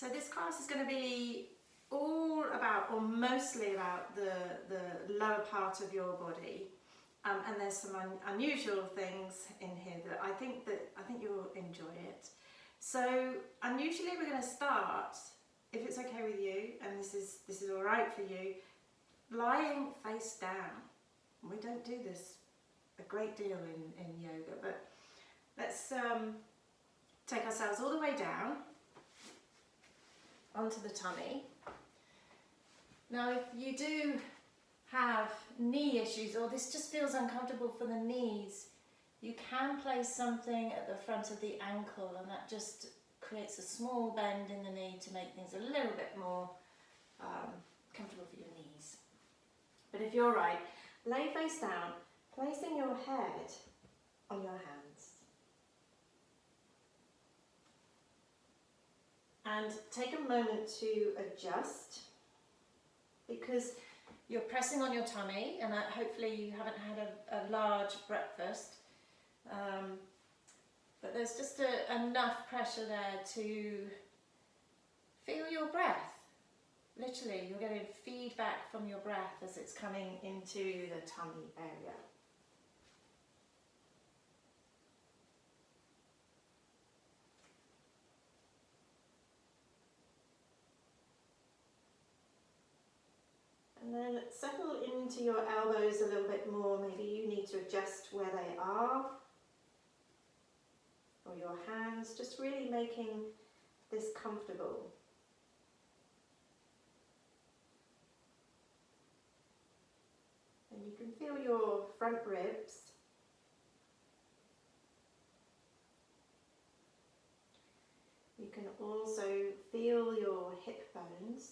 So this class is going to be all about, or mostly about, the lower part of your body, and there's some unusual things in here that I think you'll enjoy it. So unusually we're going to start, if it's okay with you, and this is all right for you, lying face down. We don't do this a great deal in yoga, but let's take ourselves all the way down onto the tummy. Now if you do have knee issues, or this just feels uncomfortable for the knees, you can place something at the front of the ankle, and that just creates a small bend in the knee to make things a little bit more comfortable for your knees. But if you're right, lay face down, placing your head on your hands. And take a moment to adjust, because you're pressing on your tummy, and hopefully you haven't had a large breakfast, but there's just enough pressure there to feel your breath. Literally, you're getting feedback from your breath as it's coming into the tummy area. And then settle into your elbows a little bit more. Maybe you need to adjust where they are, or your hands, just really making this comfortable. And you can feel your front ribs. You can also feel your hip bones,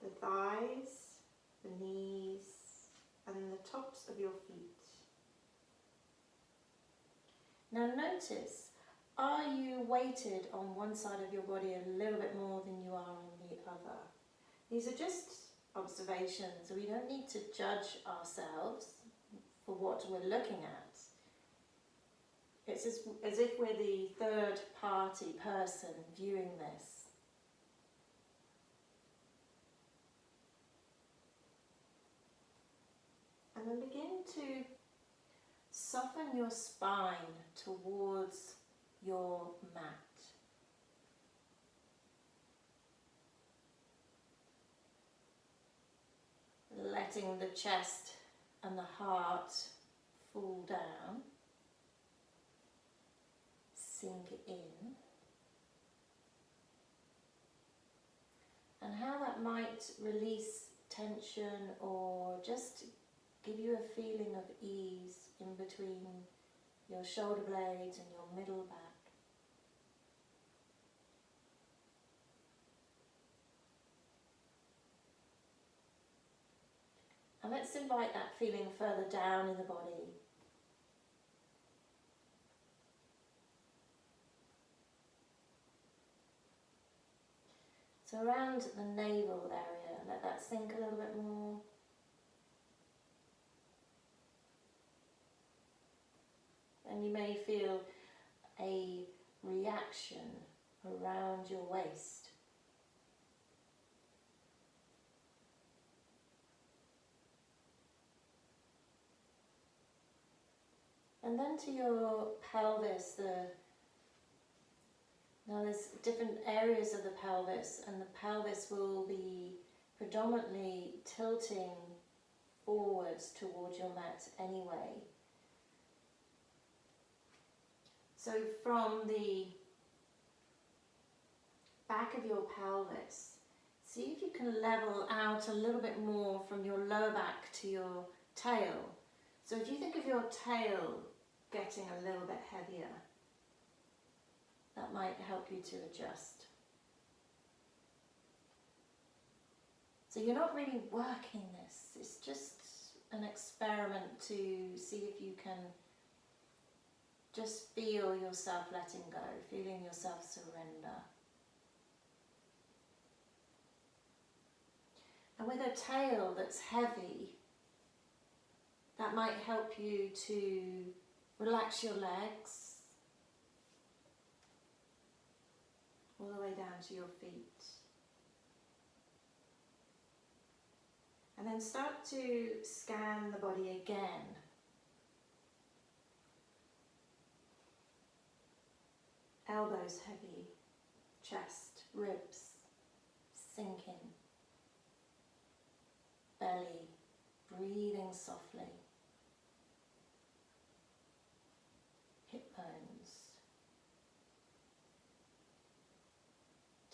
the thighs, the knees, and the tops of your feet. Now notice, are you weighted on one side of your body a little bit more than you are on the other? These are just observations. We don't need to judge ourselves for what we're looking at. It's as if we're the third party person viewing this. And then begin to soften your spine towards your mat. Letting the chest and the heart fall down, sink in, and how that might release tension or just give you a feeling of ease in between your shoulder blades and your middle back. And let's invite that feeling further down in the body. So around the navel area, let that sink a little bit more. And you may feel a reaction around your waist. And then to your pelvis, now there's different areas of the pelvis, and the pelvis will be predominantly tilting forwards towards your mat anyway. So from the back of your pelvis, see if you can level out a little bit more from your lower back to your tail. So if you think of your tail getting a little bit heavier, that might help you to adjust. So you're not really working this, it's just an experiment to see if you can just feel yourself letting go, feeling yourself surrender. And with a tail that's heavy, that might help you to relax your legs, to your feet. And then start to scan the body again. Elbows heavy, chest, ribs sinking, belly breathing softly, hip bones,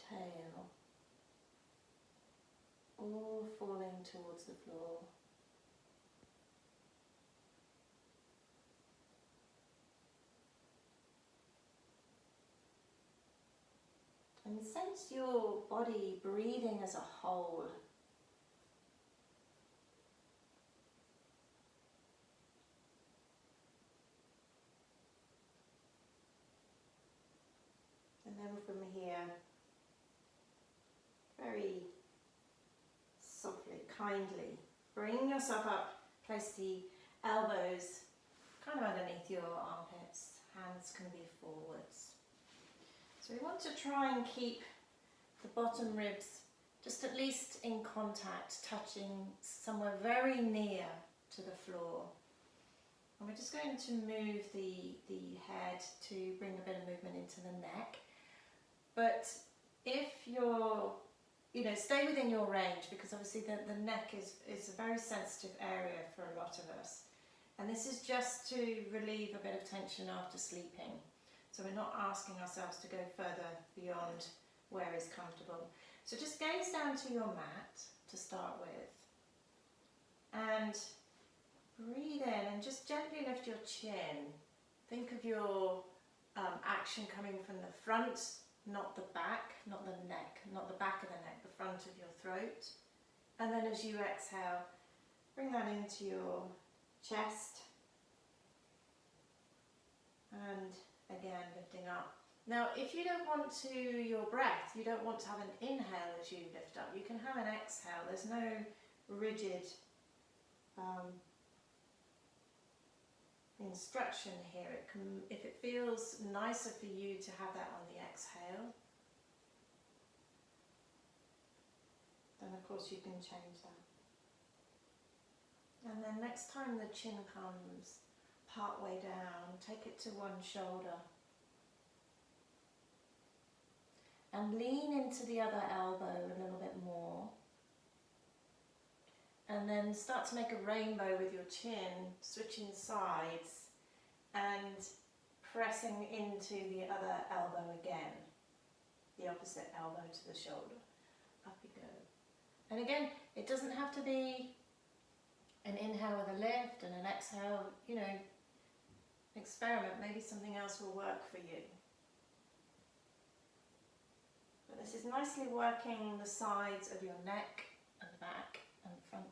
tail, all falling towards the floor. And sense your body breathing as a whole. And then from here, very softly, kindly, bring yourself up, place the elbows kind of underneath your armpits, hands can be forwards. So we want to try and keep the bottom ribs just at least in contact, touching somewhere very near to the floor. And we're just going to move the head to bring a bit of movement into the neck. But if you're, stay within your range, because obviously the neck is a very sensitive area for a lot of us. And this is just to relieve a bit of tension after sleeping. So we're not asking ourselves to go further beyond where is comfortable. So just gaze down to your mat to start with. And breathe in and just gently lift your chin. Think of your action coming from the front, not the back, not the neck, not the back of the neck, the front of your throat. And then as you exhale, bring that into your chest. And again, lifting up. Now, if you don't want to, your breath, you don't want to have an inhale as you lift up, you can have an exhale. There's no rigid instruction here. It can, if it feels nicer for you to have that on the exhale, then of course you can change that. And then next time the chin comes part way down, take it to one shoulder. And lean into the other elbow a little bit more. And then start to make a rainbow with your chin, switching sides and pressing into the other elbow again. The opposite elbow to the shoulder. Up you go. And again, it doesn't have to be an inhale with a lift and an exhale, experiment, maybe something else will work for you. But this is nicely working the sides of your neck and back and front.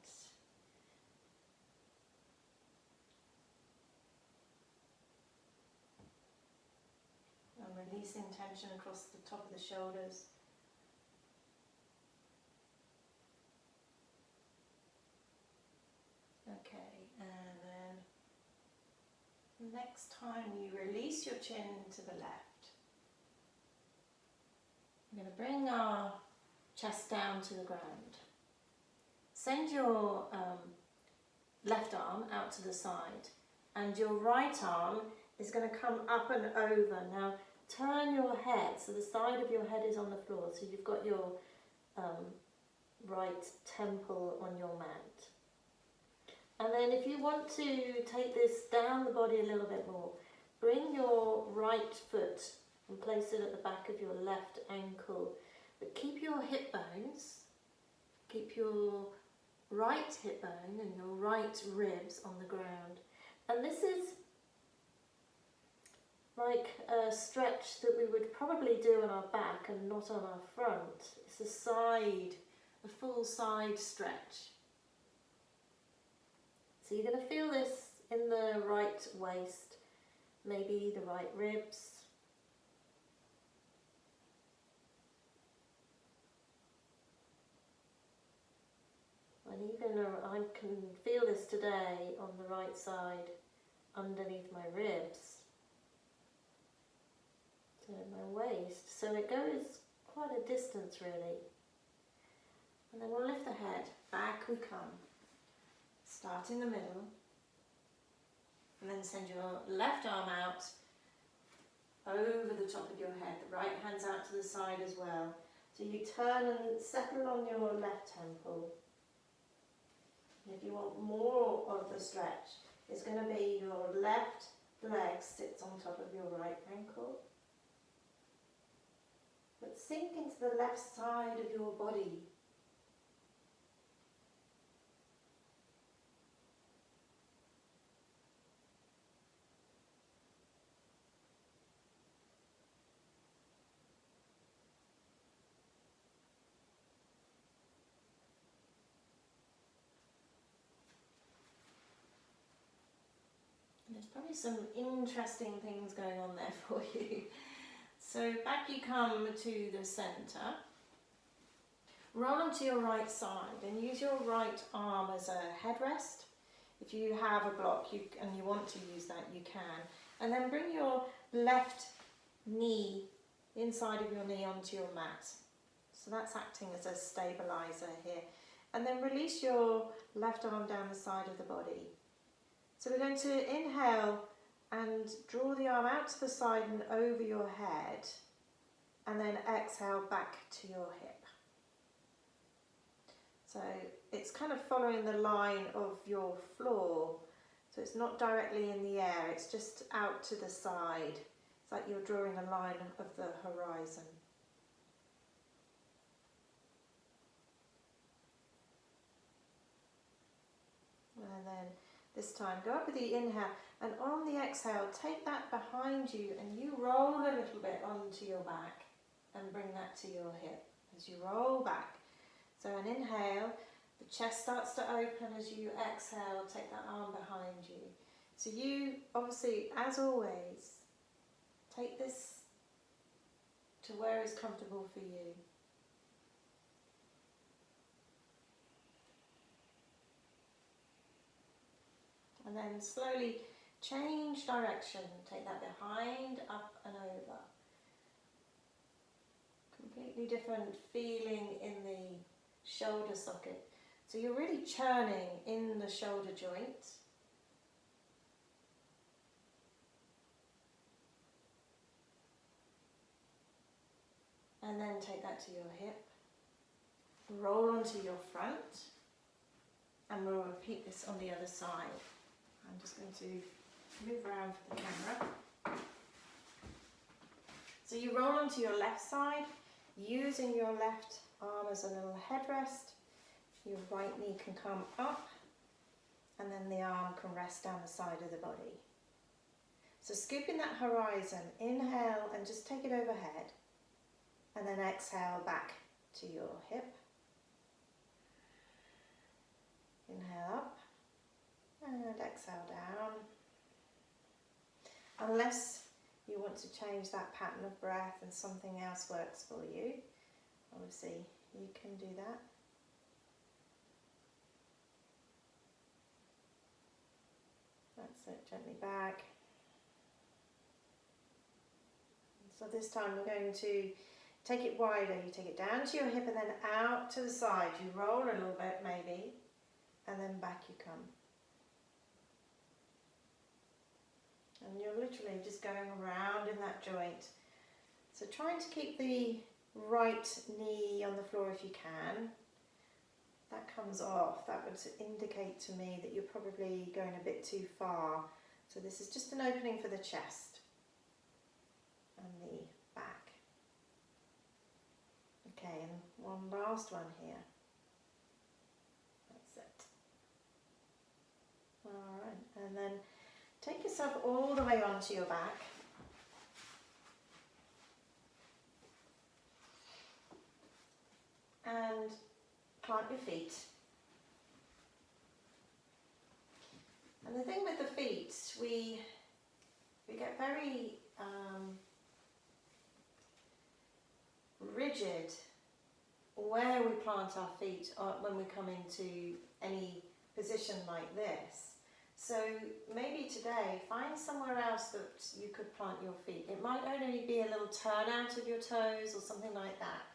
And releasing tension across the top of the shoulders. Okay, and then next time you release your chin to the left. We're going to bring our chest down to the ground. Send your left arm out to the side and your right arm is going to come up and over. Now turn your head so the side of your head is on the floor, so you've got your right temple on your mat. And then if you want to take this down the body a little bit more, bring your right foot and place it at the back of your left ankle. But keep your hip bones, keep your right hip bone and your right ribs on the ground. And this is like a stretch that we would probably do on our back and not on our front. It's a side, a full side stretch. So you're going to feel this in the right waist, maybe the right ribs. And even I can feel this today on the right side, underneath my ribs. So my waist. So it goes quite a distance really. And then we'll lift the head, back we come. Start in the middle, and then send your left arm out over the top of your head. The right hand's out to the side as well. So you turn and settle on your left temple. And if you want more of the stretch, it's going to be your left leg sits on top of your right ankle. But sink into the left side of your body. There's probably some interesting things going on there for you. So back you come to the centre. Roll onto your right side and use your right arm as a headrest. If you have a block and you want to use that, you can. And then bring your left knee, inside of your knee, onto your mat. So that's acting as a stabiliser here. And then release your left arm down the side of the body. So we're going to inhale and draw the arm out to the side and over your head, and then exhale back to your hip. So it's kind of following the line of your floor, so it's not directly in the air, it's just out to the side. It's like you're drawing a line of the horizon. And then this time, go up with the inhale, and on the exhale, take that behind you and you roll a little bit onto your back and bring that to your hip as you roll back. So an inhale, the chest starts to open. As you exhale, take that arm behind you. So you, obviously, as always, take this to where is comfortable for you. And then slowly change direction. Take that behind, up and over. Completely different feeling in the shoulder socket. So you're really churning in the shoulder joint. And then take that to your hip. Roll onto your front. And we'll repeat this on the other side. I'm just going to move around for the camera. So you roll onto your left side, using your left arm as a little headrest. Your right knee can come up, and then the arm can rest down the side of the body. So scooping that horizon, inhale and just take it overhead, and then exhale back to your hip. Inhale up. And exhale down. Unless you want to change that pattern of breath and something else works for you, obviously you can do that. That's it, gently back. So this time we're going to take it wider. You take it down to your hip and then out to the side. You roll a little bit maybe, and then back you come. And you're literally just going around in that joint. So trying to keep the right knee on the floor if you can. That comes off. That would indicate to me that you're probably going a bit too far. So this is just an opening for the chest and the back. Okay, and one last one here. That's it. Alright, and then take yourself all the way onto your back. And plant your feet. And the thing with the feet, we get very rigid where we plant our feet when we come into any position like this. So maybe today, find somewhere else that you could plant your feet. It might only be a little turn out of your toes or something like that.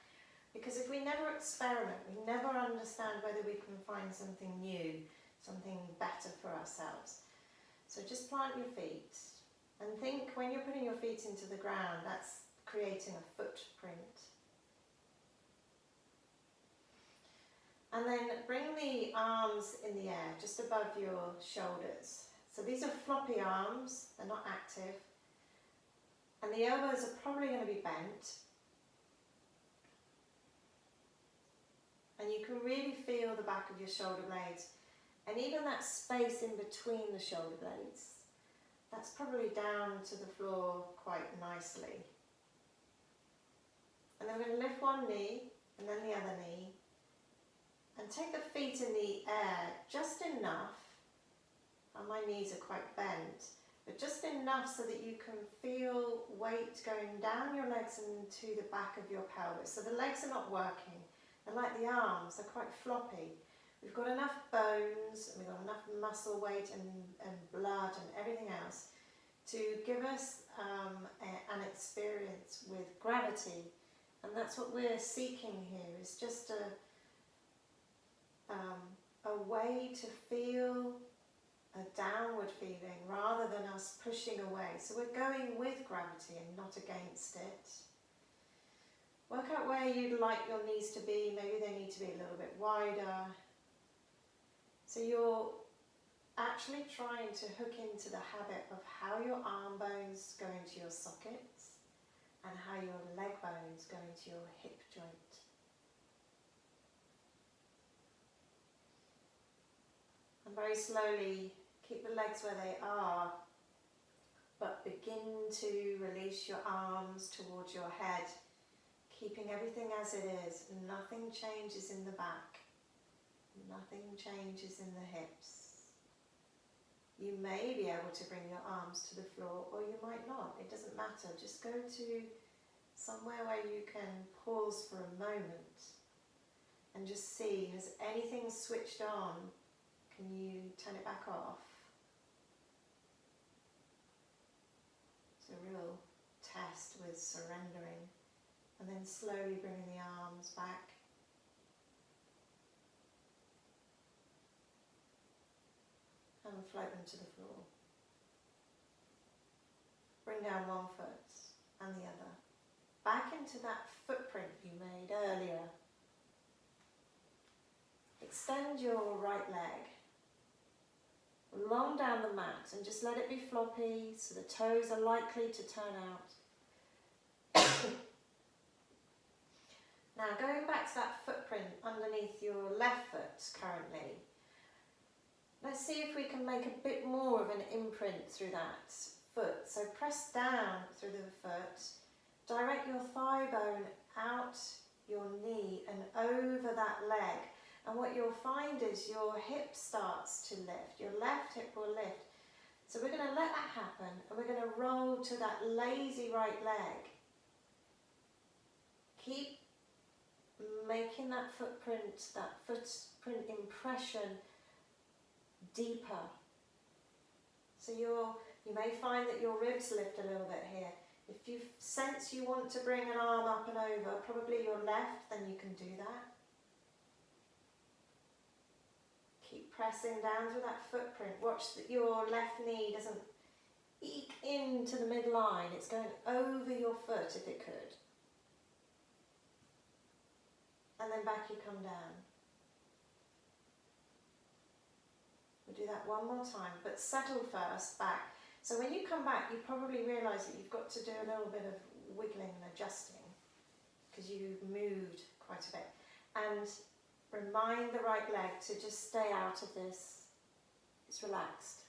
Because if we never experiment, we never understand whether we can find something new, something better for ourselves. So just plant your feet and think when you're putting your feet into the ground, that's creating a footprint. And then bring the arms in the air, just above your shoulders. So these are floppy arms, they're not active. And the elbows are probably going to be bent. And you can really feel the back of your shoulder blades. And even that space in between the shoulder blades, that's probably down to the floor quite nicely. And then we're going to lift one knee and then the other knee. And take the feet in the air just enough, and my knees are quite bent, but just enough so that you can feel weight going down your legs and to the back of your pelvis. So the legs are not working, they're like the arms, they're quite floppy. We've got enough bones, and we've got enough muscle weight and blood and everything else to give us an experience with gravity. And that's what we're seeking here, is just a way to feel a downward feeling rather than us pushing away. So we're going with gravity and not against it. Work out where you'd like your knees to be. Maybe they need to be a little bit wider. So you're actually trying to hook into the habit of how your arm bones go into your sockets and how your leg bones go into your hip joint. And very slowly keep the legs where they are, but begin to release your arms towards your head, keeping everything as it is. Nothing changes in the back, nothing changes in the hips. You may be able to bring your arms to the floor, or you might not. It doesn't matter. Just go to somewhere where you can pause for a moment and just see, has anything switched on? Can you turn it back off? It's a real test with surrendering. And then slowly bringing the arms back. And float them to the floor. Bring down one foot and the other. Back into that footprint you made earlier. Extend your right leg long down the mat and just let it be floppy so the toes are likely to turn out. Now going back to that footprint underneath your left foot currently, let's see if we can make a bit more of an imprint through that foot. So press down through the foot, direct your thigh bone out your knee and over that leg. And what you'll find is your hip starts to lift, your left hip will lift. So we're going to let that happen and we're going to roll to that lazy right leg. Keep making that footprint impression deeper. So you may find that your ribs lift a little bit here. If you sense you want to bring an arm up and over, probably your left, then you can do that. Keep pressing down through that footprint. Watch that your left knee doesn't eke into the midline. It's going over your foot if it could. And then back you come down. We'll do that one more time, but settle first back. So when you come back, you probably realise that you've got to do a little bit of wiggling and adjusting because you've moved quite a bit. And remind the right leg to just stay out of this. It's relaxed.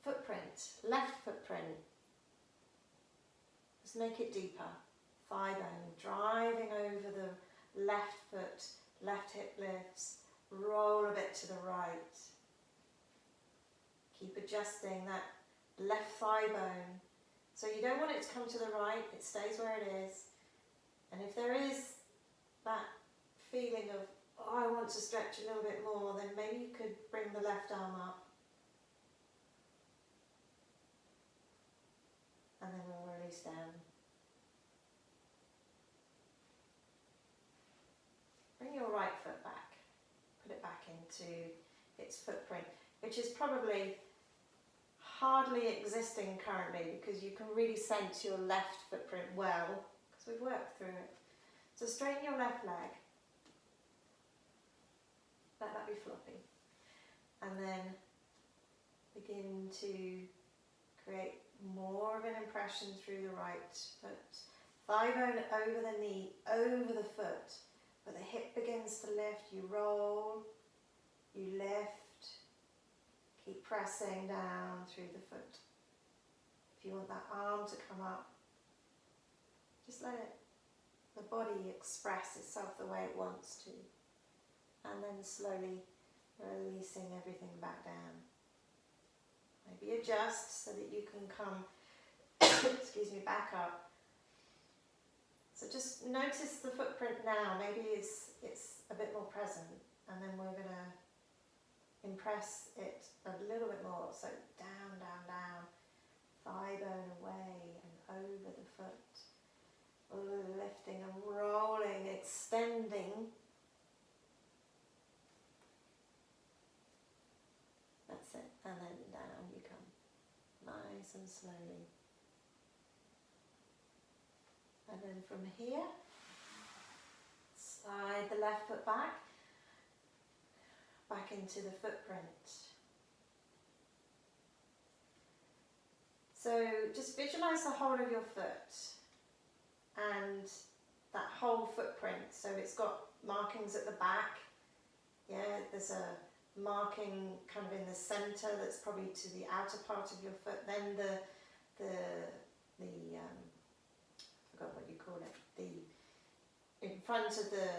Footprint, left footprint. Let's make it deeper. Thigh bone driving over the left foot, left hip lifts, roll a bit to the right. Keep adjusting that left thigh bone. So you don't want it to come to the right, it stays where it is. And if there is that feeling of oh, I want to stretch a little bit more, then maybe you could bring the left arm up. And then we'll release down. Bring your right foot back. Put it back into its footprint, which is probably hardly existing currently because you can really sense your left footprint well because we've worked through it. So straighten your left leg. Let that be floppy. And then begin to create more of an impression through the right foot. Thigh bone over the knee, over the foot. But the hip begins to lift, you roll, you lift, keep pressing down through the foot. If you want that arm to come up, just let it, the body express itself the way it wants to. And then slowly releasing everything back down. Maybe adjust so that you can come, excuse me, back up. So just notice the footprint now. Maybe it's a bit more present, and then we're going to impress it a little bit more. So down, down, down, thigh bone away and over the foot, lifting and rolling, extending. That's it, and then down you come, nice and slowly. And then from here, slide the left foot back into the footprint. So just visualize the whole of your foot and that whole footprint. So it's got markings at the back. Yeah, there's a marking kind of in the center that's probably to the outer part of your foot. Then I forgot what you call it, in front of the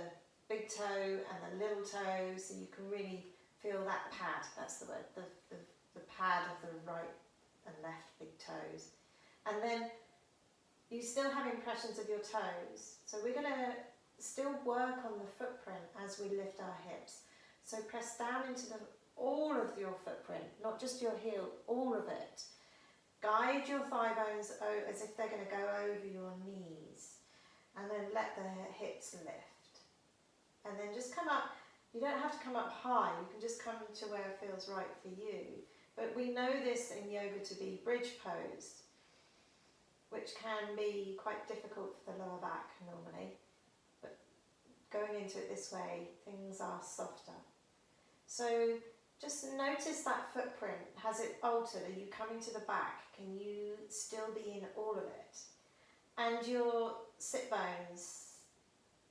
big toe and the little toe, so you can really feel that pad, that's the word, the pad of the right and left big toes. And then you still have impressions of your toes, so we're going to still work on the footprint as we lift our hips. So press down into all of your footprint, not just your heel, all of it. Guide your thigh bones as if they're going to go over your knees, and then let the hips lift. And then just come up. You don't have to come up high, you can just come to where it feels right for you. But we know this in yoga to be bridge pose, which can be quite difficult for the lower back normally. But going into it this way, things are softer. So just notice that footprint. Has it altered? Are you coming to the back? Can you still be in all of it? And your sit bones,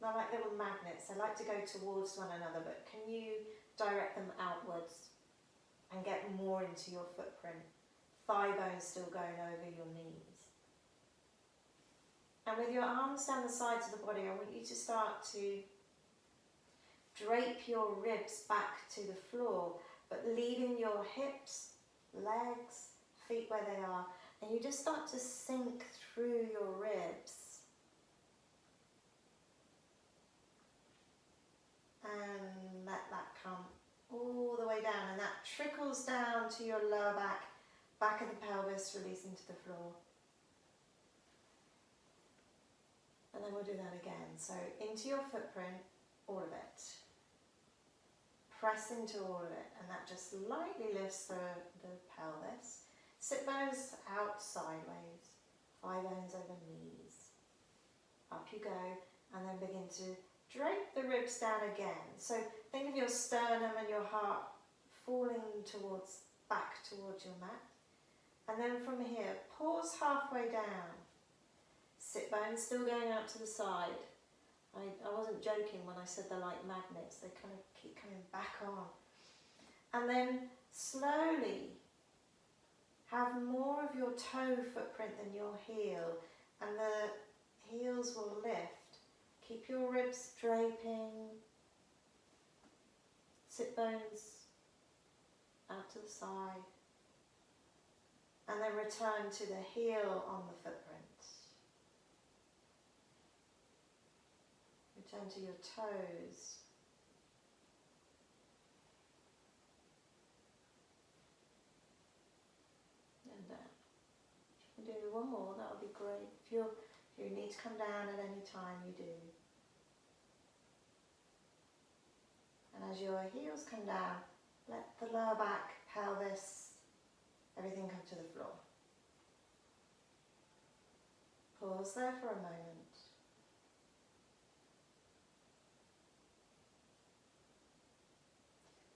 they're like little magnets. They like to go towards one another, but can you direct them outwards and get more into your footprint? Thigh bones still going over your knees. And with your arms down the sides of the body, I want you to start to drape your ribs back to the floor, but leaving your hips, legs, feet where they are, and you just start to sink through your ribs. And let that come all the way down, and that trickles down to your lower back of the pelvis, releasing to the floor. And then we'll do that again. So into your footprint, all of it. Press into all of it, and that just lightly lifts the pelvis. Sit bones out sideways, thigh bones over knees. Up you go, and then begin to drape the ribs down again. So think of your sternum and your heart falling back towards your mat. And then from here, pause halfway down. Sit bones still going out to the side. I wasn't joking when I said they're like magnets. They kind of keep coming back on. And then slowly have more of your toe footprint than your heel. And the heels will lift. Keep your ribs draping. Sit bones out to the side. And then return to the heel on the footprint. Return to your toes. one more, that would be great. If you need to come down at any time, you do. And as your heels come down, let the lower back, pelvis, everything come to the floor. Pause there for a moment.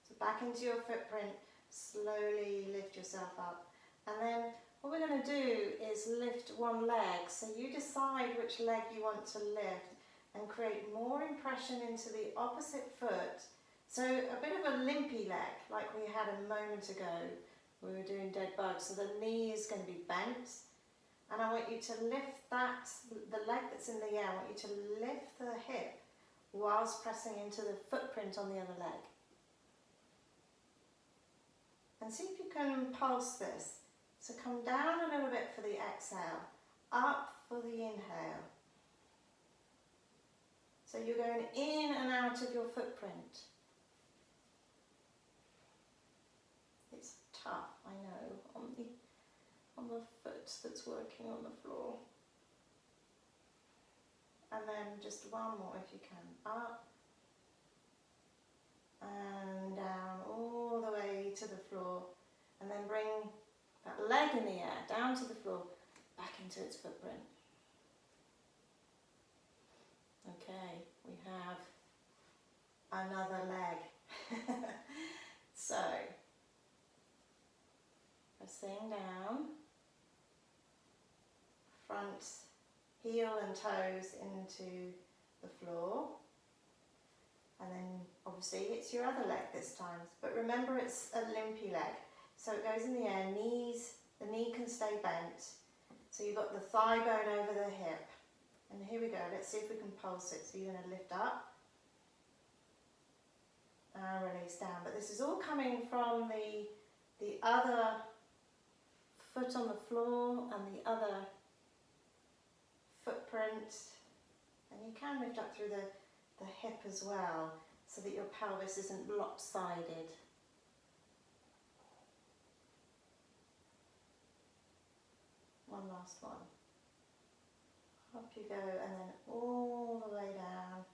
So back into your footprint, slowly lift yourself up. And then what we're going to do is lift one leg. So you decide which leg you want to lift and create more impression into the opposite foot. So a bit of a limpy leg, like we had a moment ago. We were doing dead bugs. So the knee is going to be bent. And I want you to lift that, the leg that's in the air, I want you to lift the hip whilst pressing into the footprint on the other leg. And see if you can pulse this. So come down a little bit for the exhale, up for the inhale. So you're going in and out of your footprint. It's tough, I know, on the foot that's working on the floor. And then just one more if you can. Up and down all the way to the floor. And then bring that leg in the air, down to the floor, back into its footprint. Okay, we have another leg. So, pressing down, front heel and toes into the floor. And then obviously it's your other leg this time, but remember it's a limpy leg. So it goes in the air, the knee can stay bent. So you've got the thigh bone over the hip. And here we go, let's see if we can pulse it. So you're going to lift up and release down. But this is all coming from the other foot on the floor and the other footprint. And you can lift up through the hip as well, so that your pelvis isn't lopsided. One last one. Up you go, and then all the way down.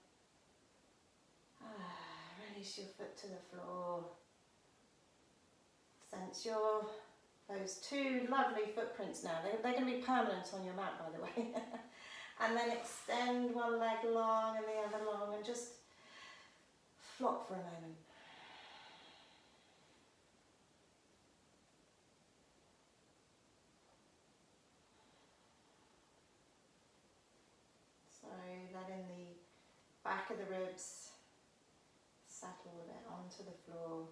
Release your foot to the floor. Sense those two lovely footprints now. They're going to be permanent on your mat, by the way. And then extend one leg long and the other long, and just flop for a moment. So letting the back of the ribs settle a bit onto the floor.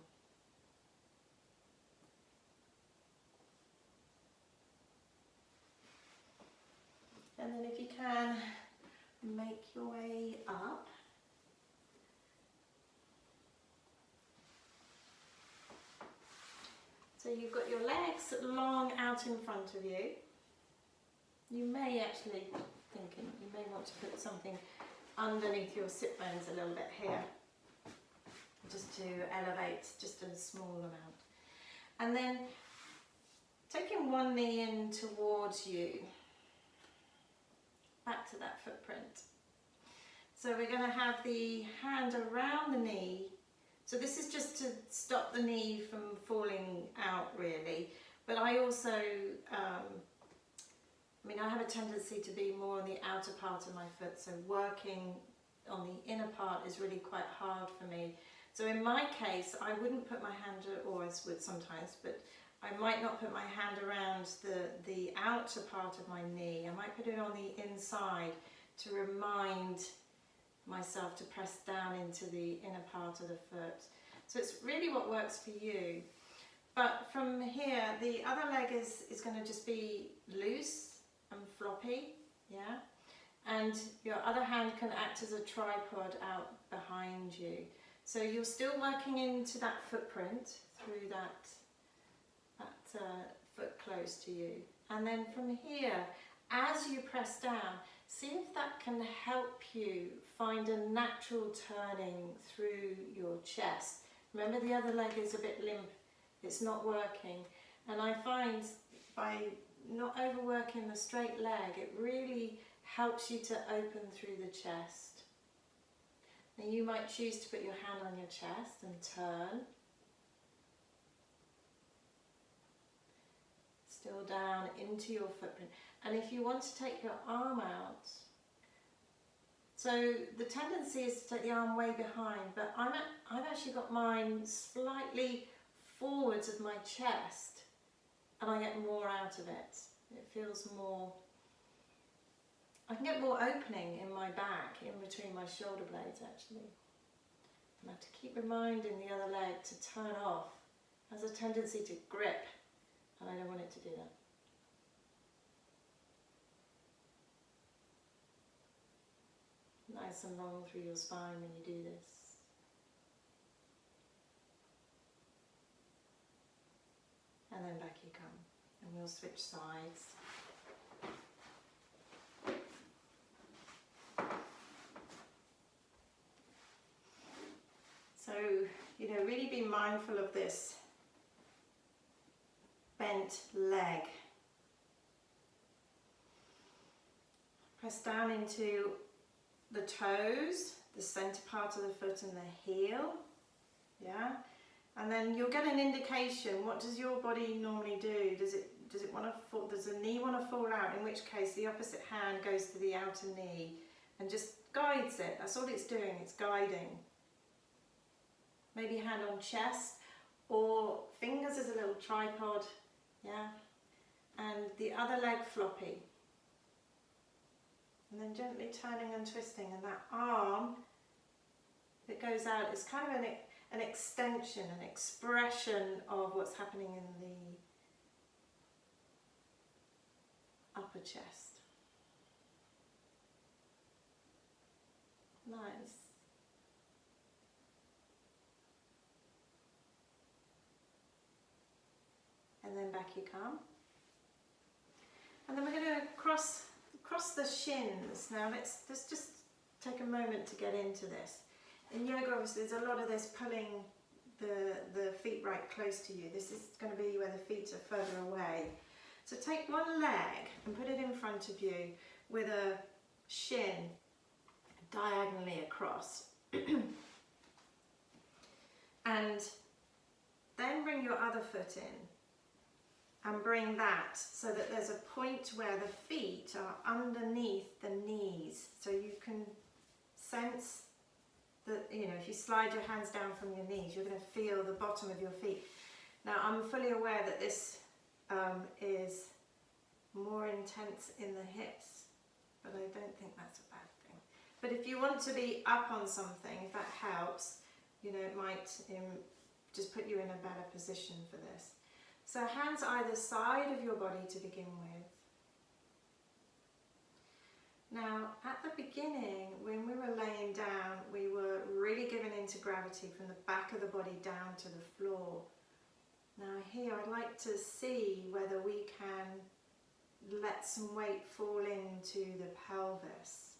And then if you can, make your way up. So you've got your legs long out in front of you. You may actually, you may want to put something underneath your sit bones a little bit here, just to elevate just a small amount. And then taking one knee in towards you, back to that footprint. So we're going to have the hand around the knee. So this is just to stop the knee from falling out really. But I also, I have a tendency to be more on the outer part of my foot. So working on the inner part is really quite hard for me. So in my case, I wouldn't put my hand, or I would sometimes, but I might not put my hand around the outer part of my knee. I might put it on the inside to remind myself to press down into the inner part of the foot. So it's really what works for you. But from here, the other leg is going to just be loose and floppy, yeah? And your other hand can act as a tripod out behind you. So you're still working into that footprint through that foot close to you. And then from here, as you press down, see if that can help you find a natural turning through your chest. Remember, the other leg is a bit limp, it's not working. And I find by not overworking the straight leg. It really helps you to open through the chest. Now you might choose to put your hand on your chest and turn. Still down into your footprint. And if you want to take your arm out, so the tendency is to take the arm way behind, but I've actually got mine slightly forwards of my chest, and I get more out of it. It feels more, I can get more opening in my back, in between my shoulder blades actually. And I have to keep reminding the other leg to turn off. It has a tendency to grip, and I don't want it to do that. Nice and long through your spine when you do this. And then back you come, and we'll switch sides. So, you know, really be mindful of this bent leg. Press down into the toes, the center part of the foot and the heel. Yeah. And then you'll get an indication, what does your body normally do? Does it want to fall, does the knee want to fall out? In which case the opposite hand goes to the outer knee and just guides it. That's all it's doing, it's guiding. Maybe hand on chest or fingers as a little tripod, yeah? And the other leg floppy. And then gently turning and twisting, and that arm that goes out is kind of an extension, an expression of what's happening in the upper chest. Nice. And then back you come. And then we're going to cross the shins. Now let's just take a moment to get into this. In yoga, obviously, there's a lot of this pulling the feet right close to you. This is going to be where the feet are further away. So take one leg and put it in front of you with a shin diagonally across. And then bring your other foot in and bring that so that there's a point where the feet are underneath the knees. So you can sense that, you know, if you slide your hands down from your knees, you're going to feel the bottom of your feet. Now, I'm fully aware that this is more intense in the hips, but I don't think that's a bad thing. But if you want to be up on something, if that helps, you know, it might just put you in a better position for this. So hands either side of your body to begin with. Now, at the beginning, when we were laying down, we were really giving into gravity from the back of the body down to the floor. Now here, I'd like to see whether we can let some weight fall into the pelvis.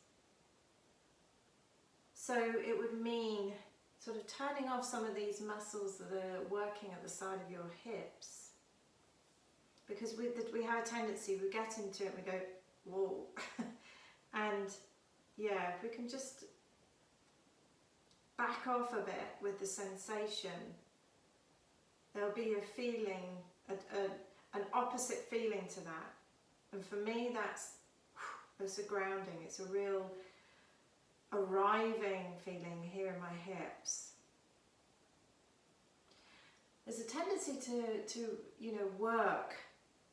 So it would mean sort of turning off some of these muscles that are working at the side of your hips. Because we have a tendency, we get into it and we go, whoa. And yeah, if we can just back off a bit with the sensation, there'll be a feeling, an opposite feeling to that. And for me, that's a grounding. It's a real arriving feeling here in my hips. There's a tendency to you know,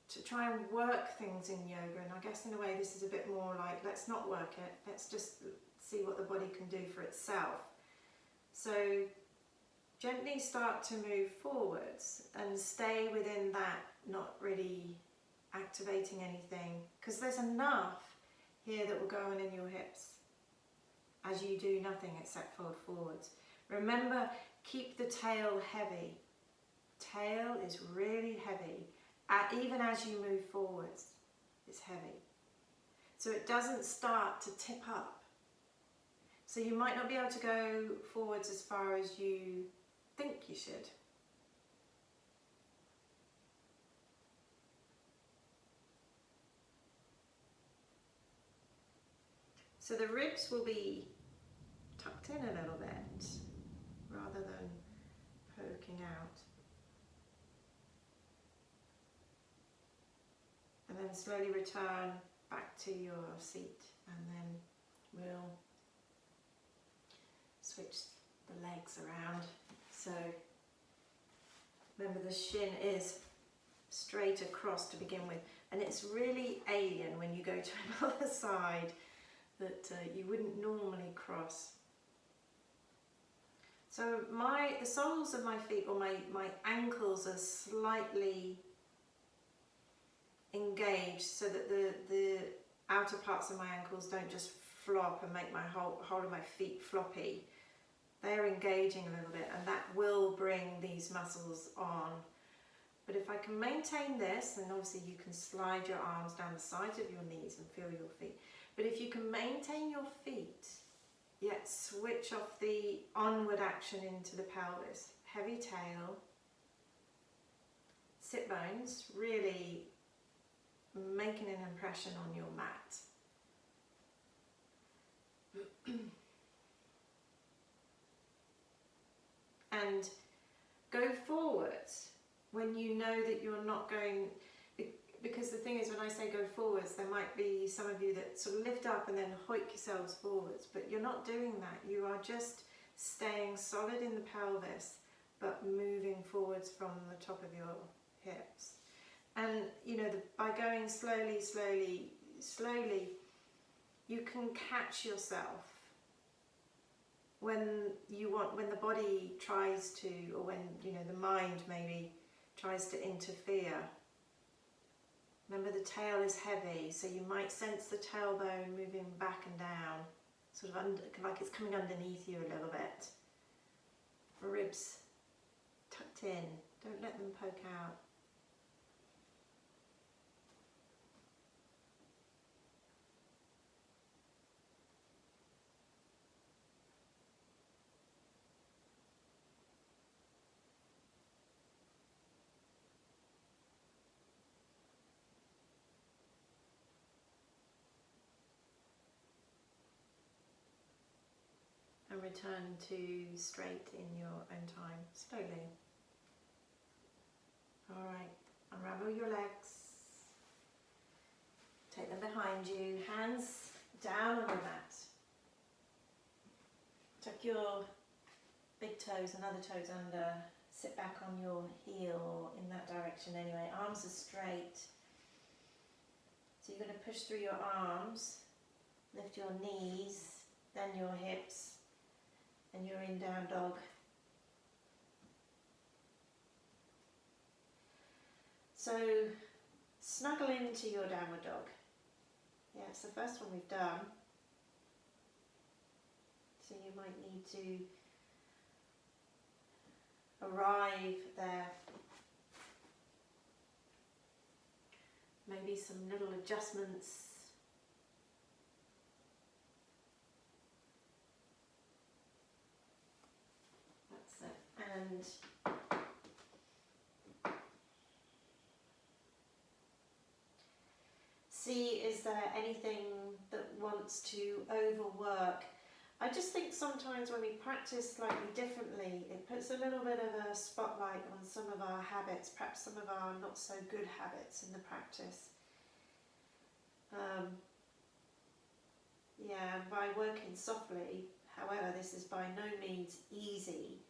to try and work things in yoga, and I guess in a way this is a bit more like, let's not work it, let's just see what the body can do for itself. So gently start to move forwards and stay within that, not really activating anything, because there's enough here that will go on in your hips as you do nothing except fold forwards. Remember, keep the tail heavy. Tail is really heavy. Even as you move forwards, it's heavy. So it doesn't start to tip up. So you might not be able to go forwards as far as you think you should. So the ribs will be tucked in a little bit rather than poking out. And then slowly return back to your seat, and then we'll switch the legs around. So remember, the shin is straight across to begin with, and it's really alien when you go to another side that you wouldn't normally cross. So the soles of my feet, or my ankles, are slightly engaged so that the outer parts of my ankles don't just flop and make my whole of my feet floppy. They're engaging a little bit, and that will bring these muscles on. But if I can maintain this, then obviously you can slide your arms down the sides of your knees and feel your feet. But if you can maintain your feet, yet switch off the onward action into the pelvis, heavy tail, sit bones, really making an impression on your mat. And go forwards when you know that you're not going, because the thing is, when I say go forwards, there might be some of you that sort of lift up and then hoik yourselves forwards, but you're not doing that. You are just staying solid in the pelvis, but moving forwards from the top of your hips. And you know, by going slowly, slowly, slowly, you can catch yourself when the body tries to, or when, you know, the mind maybe tries to interfere. Remember, the tail is heavy, so you might sense the tailbone moving back and down, sort of like it's coming underneath you a little bit. Ribs tucked in, don't let them poke out. And return to straight in your own time, slowly. Alright, unravel your legs. Take them behind you, hands down on the mat. Tuck your big toes and other toes under. Sit back on your heel in that direction anyway. Arms are straight. So you're going to push through your arms, lift your knees, then your hips, and you're in down dog. So snuggle into your downward dog. Yeah, it's the first one we've done. So you might need to arrive there. Maybe some little adjustments. And see, is there anything that wants to overwork? I just think sometimes when we practice slightly differently, it puts a little bit of a spotlight on some of our habits, perhaps some of our not so good habits in the practice. Yeah, by working softly, however, this is by no means easy.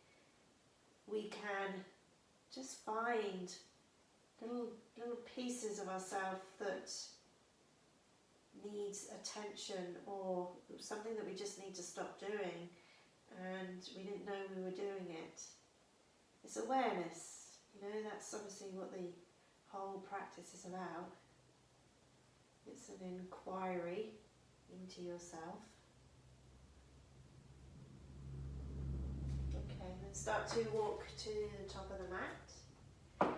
We can just find little pieces of ourselves that needs attention, or something that we just need to stop doing, and we didn't know we were doing it. It's awareness, you know, that's obviously what the whole practice is about. It's an inquiry into yourself. And start to walk to the top of the mat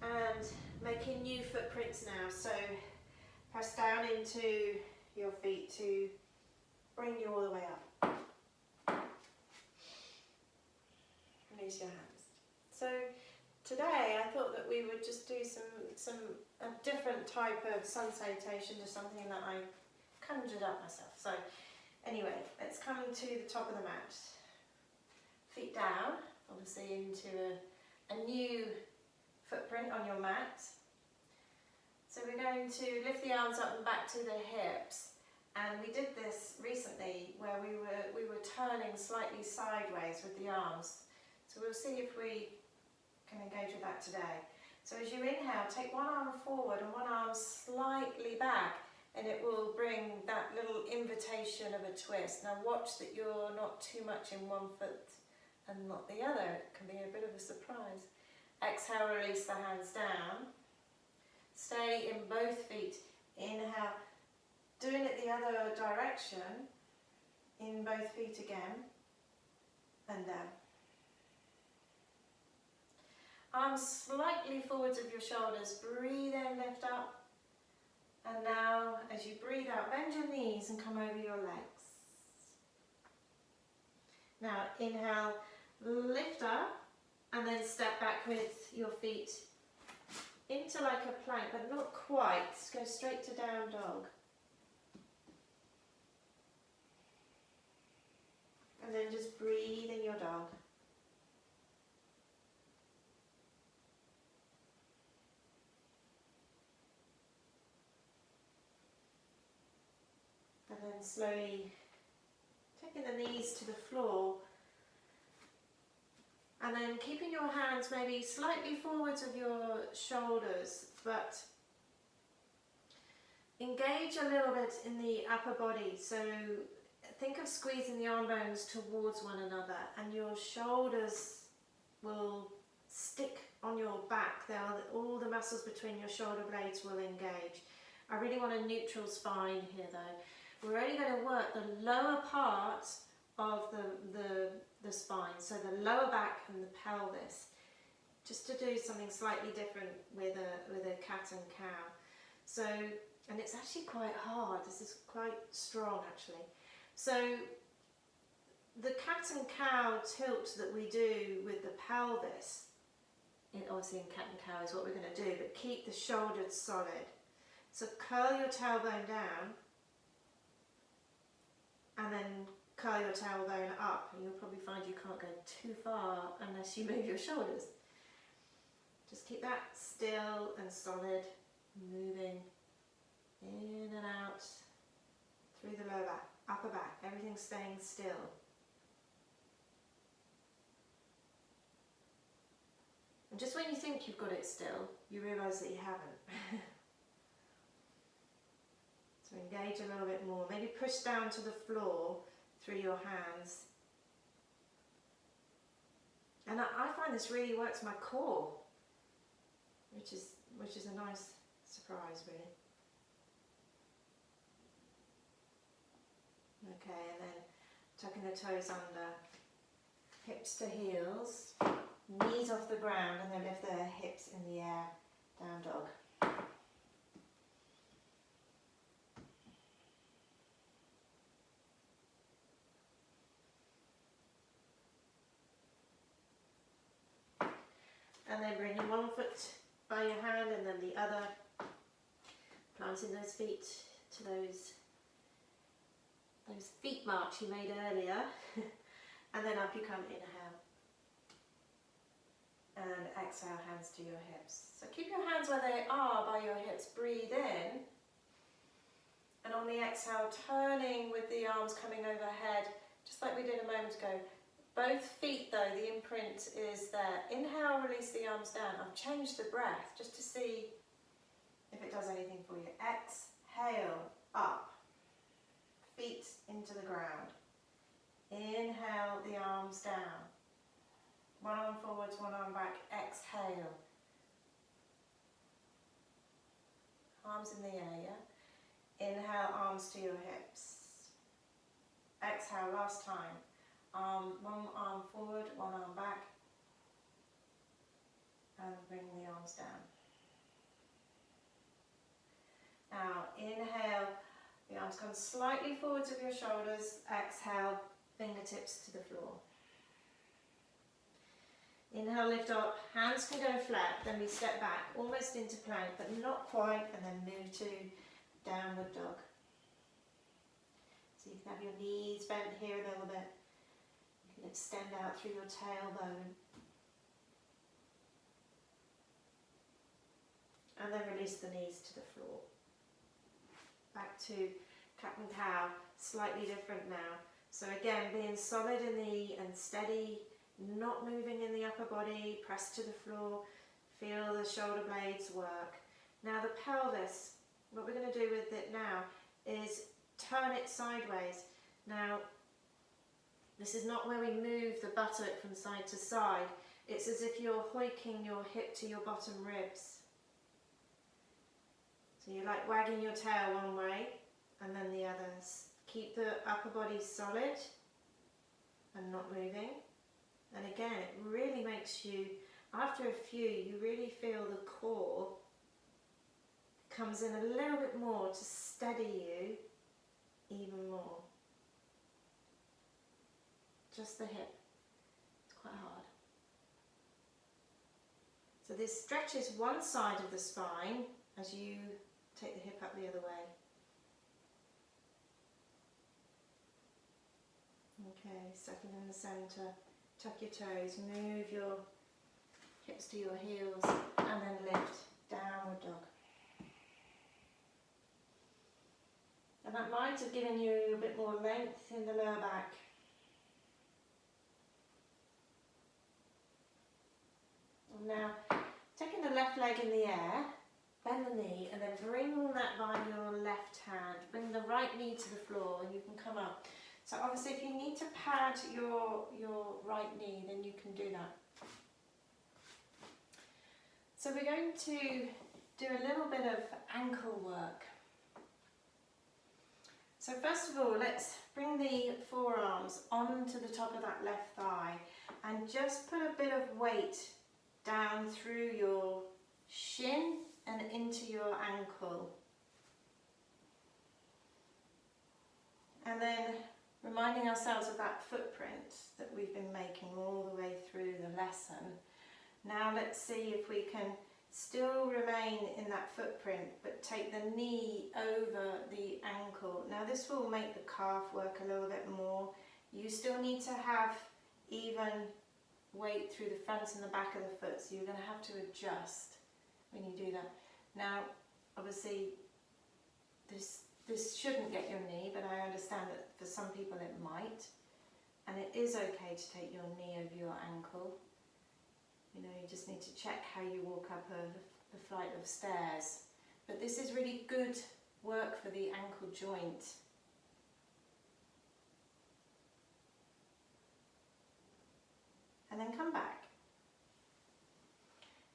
and making new footprints now. So press down into your feet to bring you all the way up. Release your hands. So today I thought that we would just do a different type of sun salutation to something that I conjured up myself. So Anyway, let's come to the top of the mat. Feet down, obviously into a new footprint on your mat. So we're going to lift the arms up and back to the hips. And we did this recently where we were turning slightly sideways with the arms. So we'll see if we can engage with that today. So as you inhale, take one arm forward and one arm slightly back, and it will bring that little invitation of a twist. Now watch that you're not too much in one foot and not the other. It can be a bit of a surprise. Exhale, release the hands down. Stay in both feet. Inhale, doing it the other direction, in both feet again, and down. Arms slightly forwards of your shoulders, breathe in, lift up, and now as you breathe out, bend your knees and come over your legs. Now inhale, lift up, and then step back with your feet into like a plank, but not quite. Go straight to down dog. And then just breathe in your dog. And then slowly taking the knees to the floor. And then keeping your hands maybe slightly forwards of your shoulders, but engage a little bit in the upper body. So think of squeezing the arm bones towards one another, and your shoulders will stick on your back. All the muscles between your shoulder blades will engage. I really want a neutral spine here though. We're only going to work the lower part of the spine, so the lower back and the pelvis, just to do something slightly different with a cat and cow. So, and it's actually quite hard. This is quite strong actually. So the cat and cow tilt that we do with the pelvis, obviously in cat and cow is what we're going to do, but keep the shoulders solid. So curl your tailbone down and then curl your tailbone up, and you'll probably find you can't go too far unless you move your shoulders. Just keep that still and solid, moving in and out through the lower back, upper back, everything staying still. And just when you think you've got it still, you realise that you haven't. So engage a little bit more, maybe push down to the floor through your hands. And I find this really works my core, which is a nice surprise really. Okay, and then tucking the toes under, hips to heels, knees off the ground, and then lift the hips in the air, down dog. And then bringing one foot by your hand and then the other, planting those feet to those feet marks you made earlier. And then up you come, inhale. And exhale, hands to your hips. So keep your hands where they are by your hips, breathe in. And on the exhale, turning with the arms coming overhead, just like we did a moment ago. Both feet though, the imprint is there. Inhale, release the arms down. I've changed the breath just to see if it does anything for you. Exhale, up. Feet into the ground. Inhale, the arms down. One arm forwards, one arm back. Exhale. Arms in the air, yeah? Inhale, arms to your hips. Exhale, last time. One arm forward, one arm back, and bring the arms down. Now inhale, the arms come slightly forwards of your shoulders. Exhale, fingertips to the floor. Inhale, lift up, hands can go flat, then we step back, almost into plank, but not quite, and then move to downward dog. So you You can have your knees bent here a little bit. You can extend out through your tailbone. And then release the knees to the floor. Back to cat and cow, slightly different now. So again, being solid in the knee and steady, not moving in the upper body, press to the floor, feel the shoulder blades work. Now the pelvis, what we're going to do with it now is turn it sideways. Now, this is not where we move the buttock from side to side. It's as if you're hoiking your hip to your bottom ribs. So you're like wagging your tail one way and then the other. Keep the upper body solid and not moving. And again, it really makes you, after a few, you really feel the core comes in a little bit more to steady you even more. Just the hip. It's quite hard. So this stretches one side of the spine as you take the hip up the other way. Okay, settle in the centre, tuck your toes, move your hips to your heels and then lift, downward dog. And that might have given you a bit more length in the lower back. And now, taking the left leg in the air, bend the knee and then bring that by your left hand. Bring the right knee to the floor and you can come up. So obviously if you need to pad your right knee, then you can do that. So we're going to do a little bit of ankle work. So first of all, let's bring the forearms onto the top of that left thigh and just put a bit of weight down through your shin and into your ankle. And then reminding ourselves of that footprint that we've been making all the way through the lesson. Now let's see if we can still remain in that footprint but take the knee over the ankle. Now this will make the calf work a little bit more. You still need to have even weight through the front and the back of the foot, so you're going to have to adjust when you do that. Now obviously this shouldn't get your knee, but I understand that for some people it might, and it is okay to take your knee over your ankle. You know, you just need to check how you walk up a flight of stairs. But this is really good work for the ankle joint. And then come back.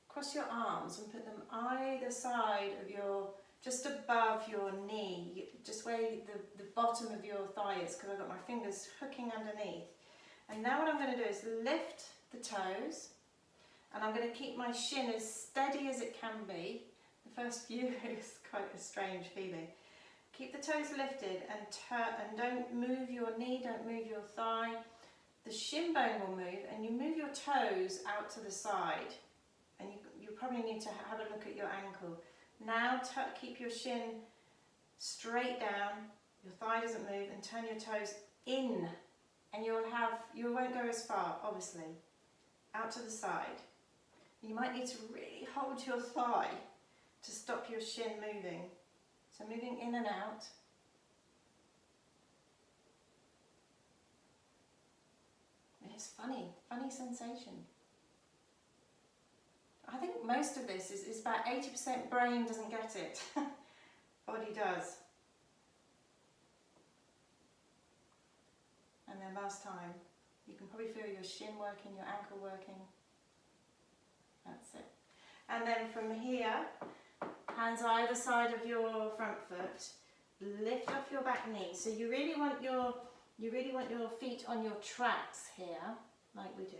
Cross your arms and put them either side of your, just above your knee, just where the bottom of your thigh is, because I've got my fingers hooking underneath. And now what I'm going to do is lift the toes, and I'm going to keep my shin as steady as it can be. The first few is quite a strange feeling. Keep the toes lifted and don't move your knee, don't move your thigh. The shin bone will move, and you move your toes out to the side. And you probably need to have a look at your ankle. Now keep your shin straight down, your thigh doesn't move, and turn your toes in. And you won't go as far, obviously. Out to the side. You might need to really hold your thigh to stop your shin moving. So moving in and out. It's funny sensation. I think most of this is about 80% brain doesn't get it. Body does. And then last time, you can probably feel your shin working, your ankle working. That's it. And then from here, hands either side of your front foot, lift off your back knee. So you really want your feet on your tracks here, like we do.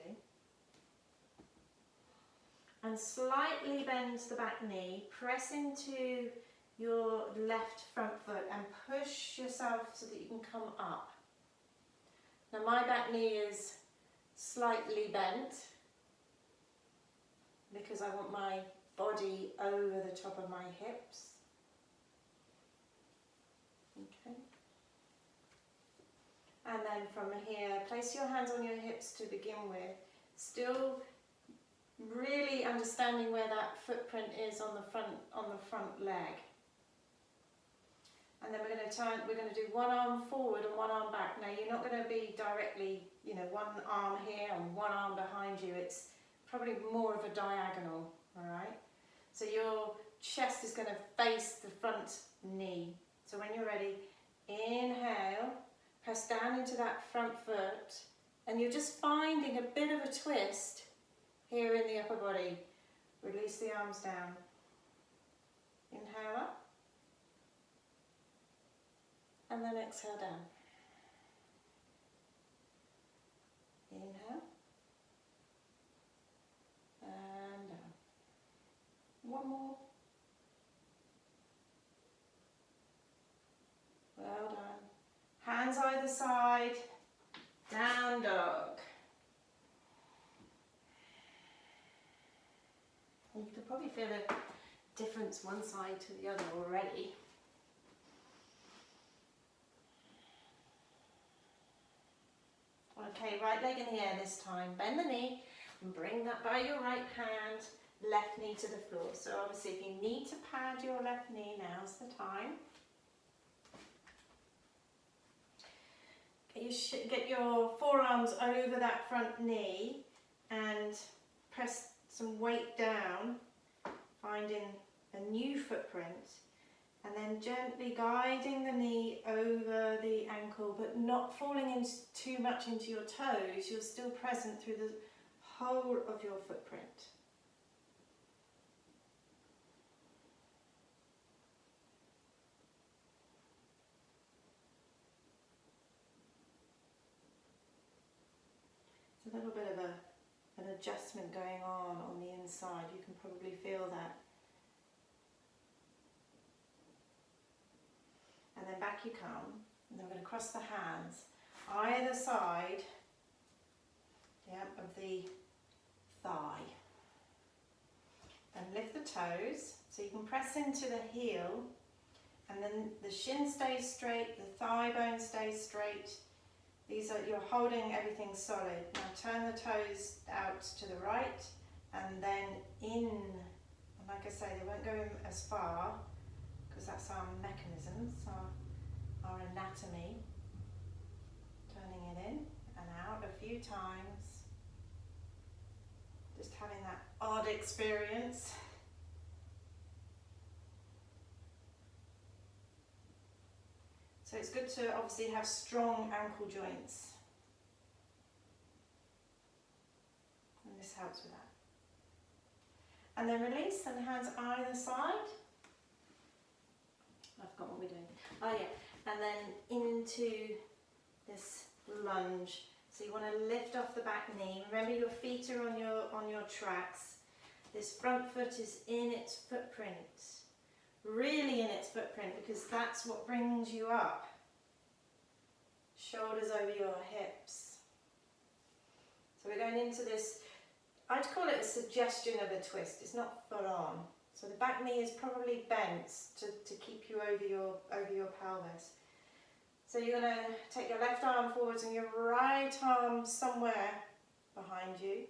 And slightly bend the back knee, press into your left front foot and push yourself so that you can come up. Now my back knee is slightly bent because I want my body over the top of my hips. Okay. And then from here, place your hands on your hips to begin with, still really understanding where that footprint is on the front leg. And then we're going to do one arm forward and one arm back. Now you're not going to be directly, you know, one arm here and one arm behind you. It's probably more of a diagonal, all right? So your chest is going to face the front knee. So when you're ready, inhale, press down into that front foot, and you're just finding a bit of a twist here in the upper body. Release the arms down. Inhale up. And then exhale down. Inhale. And down. One more. Well done. Hands either side. Down dog. You can probably feel a difference one side to the other already. Okay, right leg in the air this time. Bend the knee and bring that by your right hand, left knee to the floor. So obviously if you need to pad your left knee, now's the time. Get your forearms over that front knee and press some weight down, finding a new footprint. And then gently guiding the knee over the ankle, but not falling in too much into your toes. You're still present through the whole of your footprint. It's a little bit of an adjustment going on the inside. You can probably feel that. And then back you come, and then we're going to cross the hands either side, of the thigh. And lift the toes, so you can press into the heel, and then the shin stays straight, the thigh bone stays straight. You're holding everything solid. Now turn the toes out to the right, and then in. And like I say, they won't go in as far, because that's our mechanisms, our anatomy. Turning it in and out a few times. Just having that odd experience. So it's good to obviously have strong ankle joints. And this helps with that. And then release, and hands either side. I've forgotten what we're doing. Oh yeah, and then into this lunge. So you want to lift off the back knee. Remember, your feet are on your tracks. This front foot is in its footprint. Really in its footprint, because that's what brings you up. Shoulders over your hips. So we're going into this, I'd call it a suggestion of a twist. It's not full on. So the back knee is probably bent to keep you over your pelvis. So you're going to take your left arm forwards and your right arm somewhere behind you.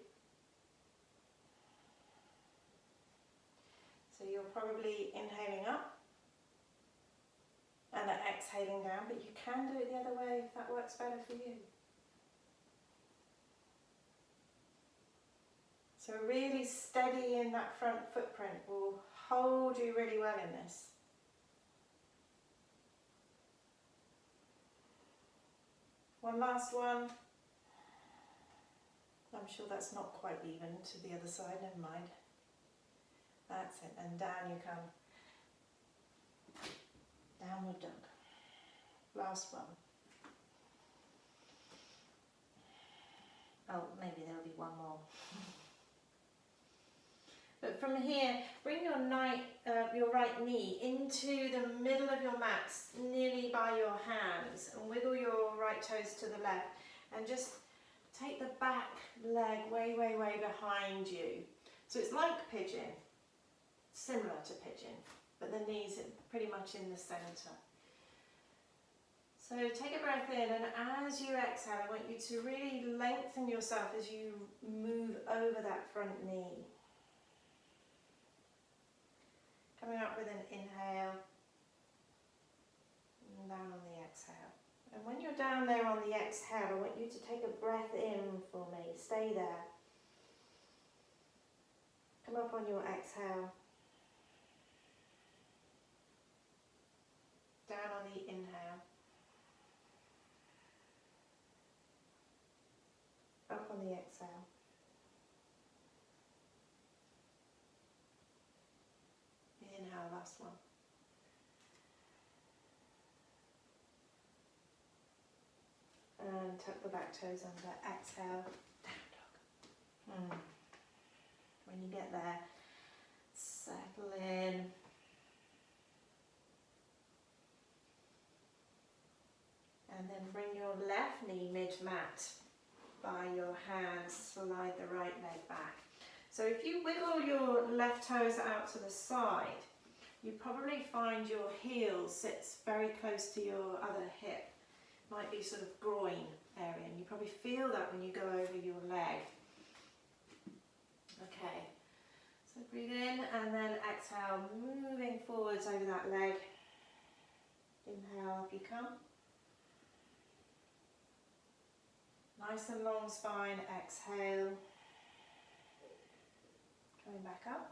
So you're probably inhaling up and then exhaling down, but you can do it the other way if that works better for you. So really steady in that front footprint will hold you really well in this. One last one. I'm sure that's not quite even to the other side, never mind. That's it, and down you come. Downward dog. Last one. Oh, maybe there'll be one more. But from here, bring your right knee into the middle of your mat, nearly by your hands, and wiggle your right toes to the left, and just take the back leg way, way, way behind you. So it's like pigeon, similar to pigeon, but the knees are pretty much in the centre. So So take a breath in, and as you exhale, I want you to really lengthen yourself as you move over that front knee. Coming up with an inhale, and down on the exhale. And when you're down there on the exhale, I want you to take a breath in for me. Stay there. Come up on your exhale. Down on the inhale. Up on the exhale. Inhale, last one. And tuck the back toes under. Exhale. Down dog. When you get there, settle in. And then bring your left knee mid-mat. By your hands, slide the right leg back. So if you wiggle your left toes out to the side, you probably find your heel sits very close to your other hip. Might be sort of groin area, and you probably feel that when you go over your leg. Okay, so breathe in and then exhale, moving forwards over that leg. Inhale, up you come. Nice and long spine, exhale. Coming back up.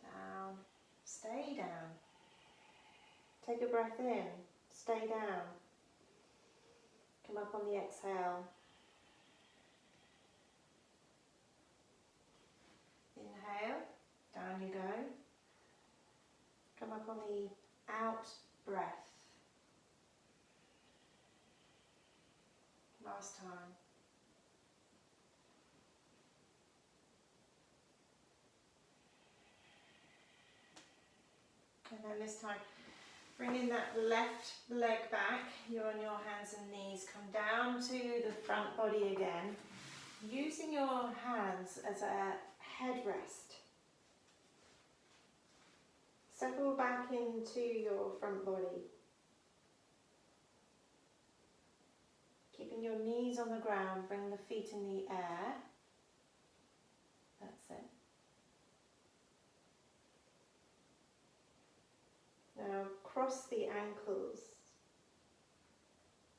Down, stay down. Take a breath in, stay down. Come up on the exhale. Inhale, down you go. Come up on the out breath. Last time. And then this time, bringing that left leg back, you're on your hands and knees, come down to the front body again, using your hands as a headrest. Settle back into your front body. Keeping your knees on the ground, bring the feet in the air. That's it. Now cross the ankles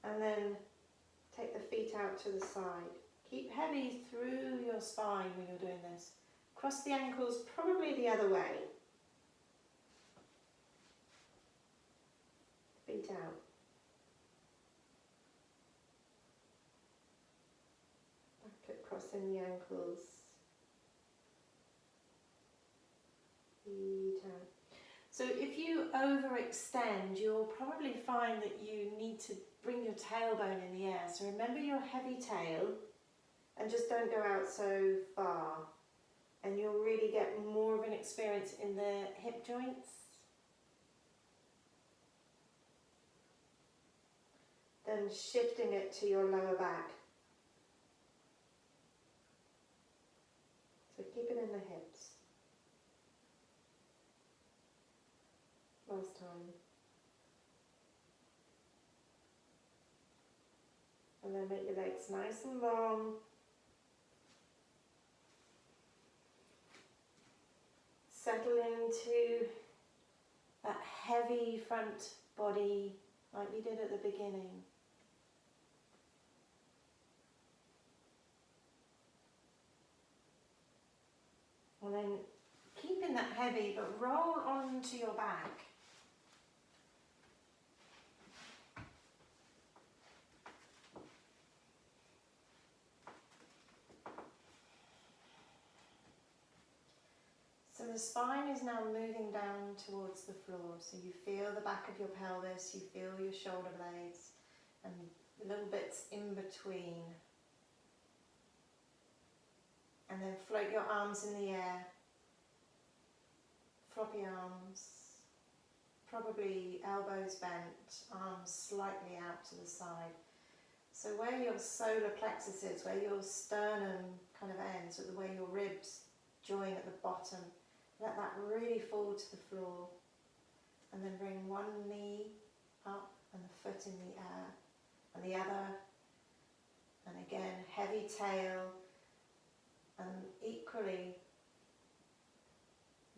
and then take the feet out to the side. Keep heavy through your spine when you're doing this. Cross the ankles probably the other way. Feet out. Back at crossing the ankles. Feet out. So if you overextend, you'll probably find that you need to bring your tailbone in the air. So remember your heavy tail and just don't go out so far. And you'll really get more of an experience in the hip joints. Then shifting it to your lower back. So keep it in the hips. Last time. And then make your legs nice and long. Settle into that heavy front body like we did at the beginning. And then keeping that heavy, but roll onto your back. So the spine is now moving down towards the floor. So you feel the back of your pelvis, you feel your shoulder blades, and the little bits in between. And then float your arms in the air. Floppy arms. Probably elbows bent, arms slightly out to the side. So where your solar plexus is, where your sternum kind of ends, or the way your ribs join at the bottom, let that really fall to the floor. And then bring one knee up and the foot in the air, and the other, and again heavy tail, and equally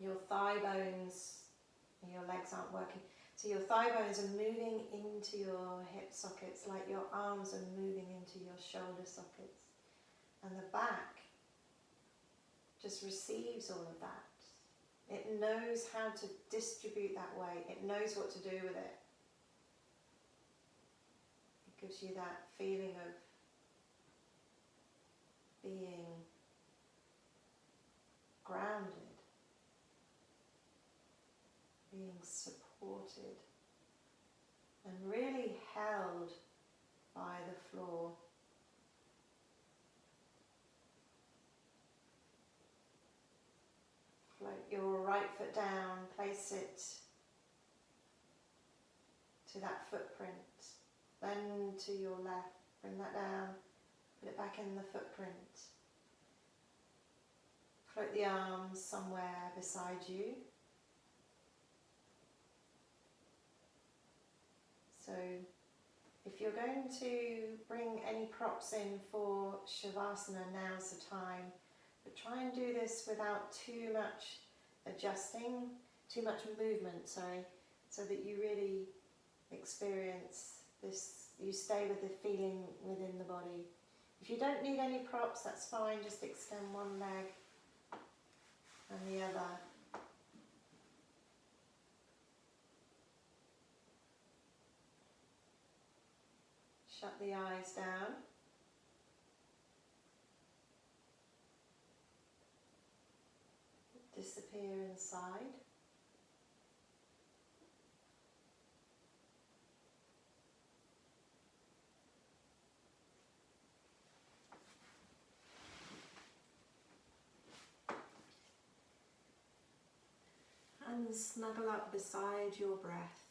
your thigh bones and your legs aren't working. So your thigh bones are moving into your hip sockets like your arms are moving into your shoulder sockets. And the back just receives all of that. It knows how to distribute that weight. It knows what to do with it. It gives you that feeling of being grounded, being supported, and really held by the floor. Float your right foot down, place it to that footprint, then to your left, bring that down, put it back in the footprint. Float the arms somewhere beside you. So if you're going to bring any props in for Shavasana, now's the time. But try and do this without too much adjusting, too much movement, sorry, so that you really experience this, you stay with the feeling within the body. If you don't need any props, that's fine, just extend one leg and the other. Shut the eyes down. Disappear inside. And snuggle up beside your breath.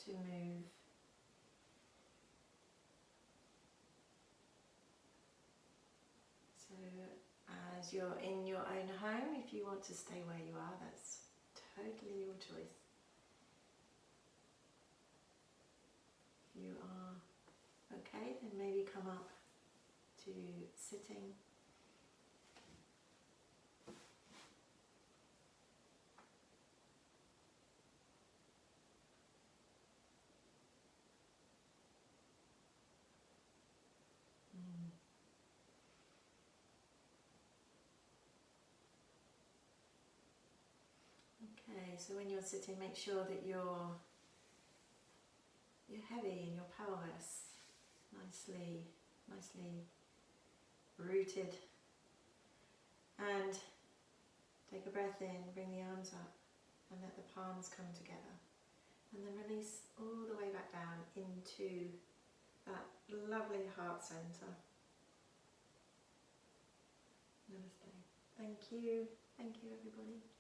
to move. So as you're in your own home, if you want to stay where you are, that's totally your choice. If you are okay, then maybe come up to sitting. Okay, so when you're sitting, make sure that you're heavy in your pelvis, nicely rooted. And take a breath in, bring the arms up and let the palms come together. And then release all the way back down into that lovely heart centre. Namaste. Thank you everybody.